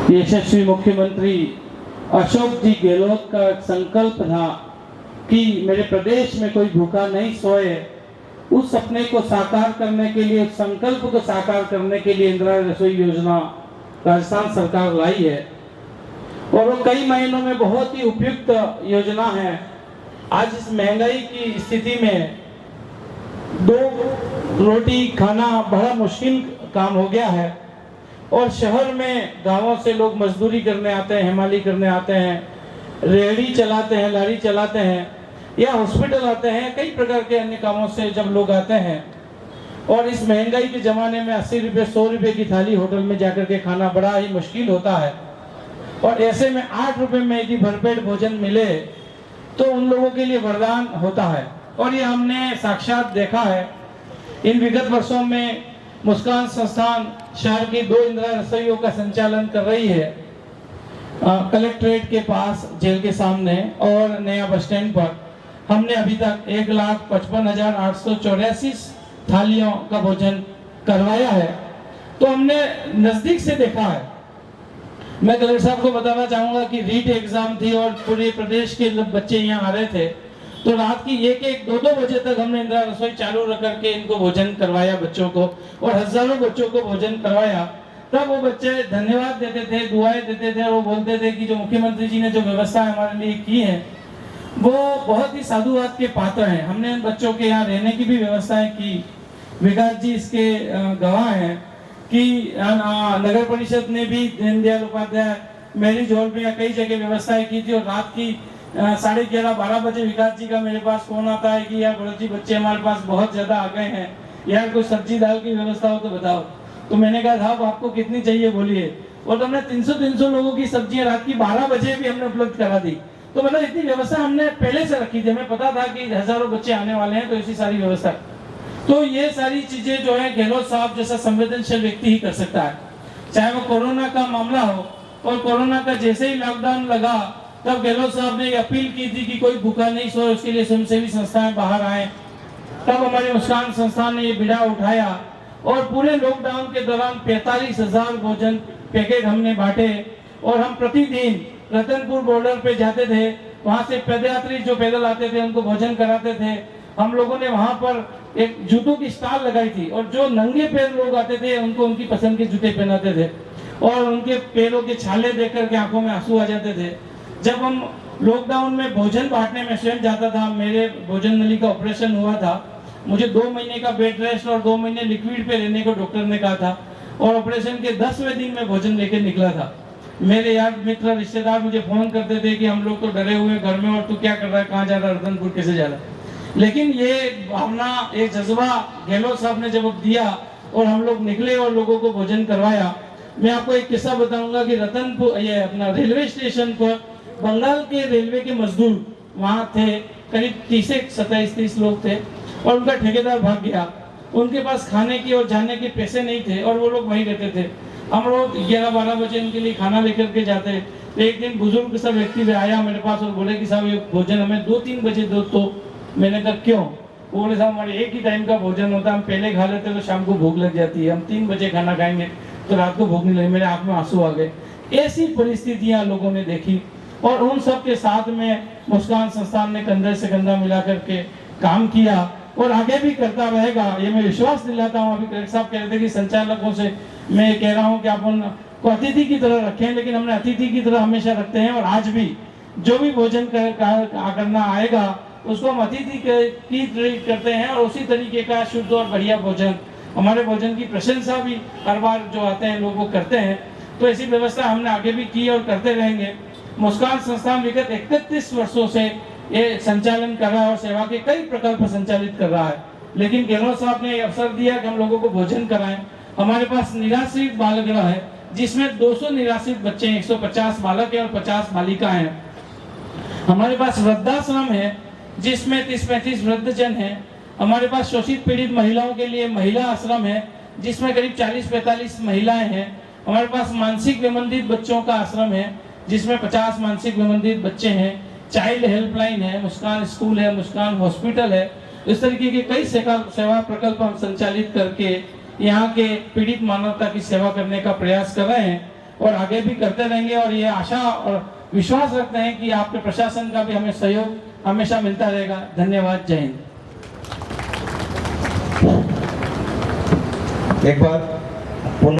यशस्वी मुख्यमंत्री अशोक जी गहलोत का संकल्प था कि मेरे प्रदेश में कोई भूखा नहीं सोए। उस सपने को साकार करने के लिए, संकल्प को साकार करने के लिए इंदिरा रसोई योजना राजस्थान सरकार लाई है और वो कई महीनों में बहुत ही उपयुक्त योजना है। आज इस महंगाई की स्थिति में 2 रोटी खाना बड़ा मुश्किल काम हो गया है और शहर में गांवों से लोग मजदूरी करने आते हैं, हेमाली करने आते हैं, रेहड़ी चलाते हैं, लारी चलाते हैं या हॉस्पिटल आते हैं, कई प्रकार के अन्य कामों से जब लोग आते हैं और इस महंगाई के ज़माने में 80 रुपये 100 रुपये की थाली होटल में जाकर के खाना बड़ा ही मुश्किल होता है और ऐसे में 8 रुपये में यदि भरपेट भोजन मिले तो उन लोगों के लिए वरदान होता है और ये हमने साक्षात देखा है। इन विगत वर्षों में मुस्कान संस्थान शहर की 2 इंदिरा रसोइयों का संचालन कर रही है, कलेक्ट्रेट के पास जेल के सामने और नया बस स्टैंड पर। हमने अभी तक 1,55,884 थालियों का भोजन करवाया है, तो हमने नजदीक से देखा है। मैं कलेक्टर साहब को बताना चाहूंगा कि रीट एग्जाम थी और पूरे प्रदेश के बच्चे यहाँ आ रहे थे, तो रात की 1-2 बजे तक हमने इंदिरा रसोई चालू रख करके इनको भोजन करवाया बच्चों को और हजारों बच्चों को भोजन करवाया। तब वो बच्चे धन्यवाद देते थे, दुआएं देते थे और वो बोलते थे कि जो मुख्यमंत्री जी ने जो व्यवस्था हमारे लिए की है वो बहुत ही साधुवाद के पात्र हैं। हमने इन बच्चों के यहाँ रहने की भी व्यवस्थाएं की। विकास जी इसके गवाह हैं कि नगर परिषद ने भी दीनदयाल उपाध्याय मैरिज हॉल में कई जगह व्यवस्थाएं की थी और रात की 11:30-12 बजे विकास जी का मेरे पास फोन आता है कि यार भरत जी बच्चे हमारे पास बहुत ज्यादा आ गए हैं, यार कोई सब्जी दाल की व्यवस्था हो तो बताओ। तो मैंने कहा साहब आपको कितनी चाहिए बोलिए, और हमने 300 लोगों की सब्जियां रात की 12 बजे भी हमने उपलब्ध करा दी। तो मतलब इतनी व्यवस्था हमने पहले से रखी थी, हमें पता था कि हजारों बच्चे आने वाले हैं, तो ऐसी सारी व्यवस्था। तो ये सारी चीजें जो है गहलोत साहब जैसा संवेदनशील व्यक्ति ही कर सकता है। चाहे वो कोरोना का मामला हो, और कोरोना का जैसे ही लॉकडाउन लगा तब गहलोत साहब ने अपील की थी कि कोई भूखा नहीं सोए, उसके लिए स्वयंसेवी संस्थाएं बाहर आए। तब हमारे मुस्कान संस्थान ने ये बीड़ा उठाया और पूरे लॉकडाउन के दौरान 45,000 भोजन पैकेट हमने बांटे और हम प्रतिदिन रतनपुर बॉर्डर पे जाते थे, वहां से पदयात्री जो पैदल आते थे उनको भोजन कराते थे। हम लोगों ने वहां पर एक जूतों की स्टॉल लगाई थी और जो नंगे पैर लोग आते थे उनको उनकी पसंद के जूते पहनाते थे और उनके पैरों के छाले देख करके आंखों में आंसू आ जाते थे। जब हम लॉकडाउन में भोजन बांटने में स्वयं जाता था, मेरे भोजन नली का ऑपरेशन हुआ था, मुझे 2 महीने का बेड रेस्ट और 2 महीने लिक्विड पे रहने को डॉक्टर ने कहा था और ऑपरेशन के 10वें दिन में भोजन लेके निकला था। मेरे यार मित्र रिश्तेदार मुझे फोन करते थे कि हम लोग तो डरे हुए घर में और तू क्या कर रहा है, कहाँ जा रहा है, रतनपुर कैसे जा रहा है। लेकिन ये भावना, ये जज्बा गहलोत साहब ने जब दिया और हम लोग निकले और लोगों को भोजन करवाया। मैं आपको एक किस्सा बताऊंगा कि रतनपुर, ये अपना रेलवे स्टेशन पर बंगाल के रेलवे के मजदूर वहां थे, करीब 30 लोग थे और उनका ठेकेदार भाग गया। उनके पास खाने की और जाने के पैसे नहीं थे और वो लोग वहीं रहते थे। हम लोग 11-12 बजे उनके लिए खाना लेकर के जाते। तो एक दिन बुजुर्ग सा व्यक्ति आया मेरे पास और बोले कि साहब ये भोजन हमें 2-3 बजे दो। तो मैंने कहा क्यों? वो बोले साहब हमारे एक ही टाइम का भोजन होता है, हम पहले खा लेते तो शाम को भूख लग जाती है, हम 3 बजे खाना खाएंगे तो रात को भूख नहीं लगी। मेरे आंख में आंसू आ गए। ऐसी परिस्थितियां लोगों ने देखी और उन सब के साथ में मुस्कान संस्थान ने कंधे से कंधा मिला करके काम किया और आगे भी करता रहेगा, ये मैं विश्वास दिलाता हूँ। अभी कलेक्टर साहब कह रहे थे कि संचालकों से मैं कह रहा हूँ कि आप उनको अतिथि की तरह रखें, लेकिन हमने अतिथि की तरह हमेशा रखते हैं और आज भी जो भी भोजन करना आएगा उसको हम अतिथि की ट्रीट करते हैं और उसी तरीके का शुद्ध और बढ़िया भोजन, हमारे भोजन की प्रशंसा भी हर बार जो आते हैं लोग करते हैं। तो ऐसी व्यवस्था हमने आगे भी की और करते रहेंगे। मुस्कान संस्थान विगत 31 वर्षों से ये संचालन कर रहा है और सेवा के कई प्रकल्प संचालित कर रहा है, लेकिन गहलोत साहब ने अवसर दिया कि हम लोगों को भोजन कराएं। हमारे पास निराश्रित बाल गृह है जिसमें 200 निराश्रित बच्चे, 150 बालक है और 50 बालिकाएं हैं। हमारे पास वृद्धाश्रम है जिसमें 30-35 वृद्धजन हैं। हमारे पास शोषित पीड़ित महिलाओं के लिए महिला आश्रम है जिसमें करीब 40-45 महिलाएं हैं। हमारे पास मानसिक विमंदित बच्चों का आश्रम है जिसमें 50 मानसिक विमंदित बच्चे हैं। चाइल्ड हेल्पलाइन है, मुस्कान स्कूल है, मुस्कान हॉस्पिटल है। इस तरीके के कई सेवा प्रकल्प हम संचालित करके यहाँ के पीड़ित मानवता की सेवा करने का प्रयास कर रहे हैं। और आगे भी करते रहेंगे, और ये आशा और विश्वास रखते हैं कि आपके प्रशासन का भी हमें सहयोग हमेशा मिलता रहेगा। धन्यवाद। जय हिंद। एक बार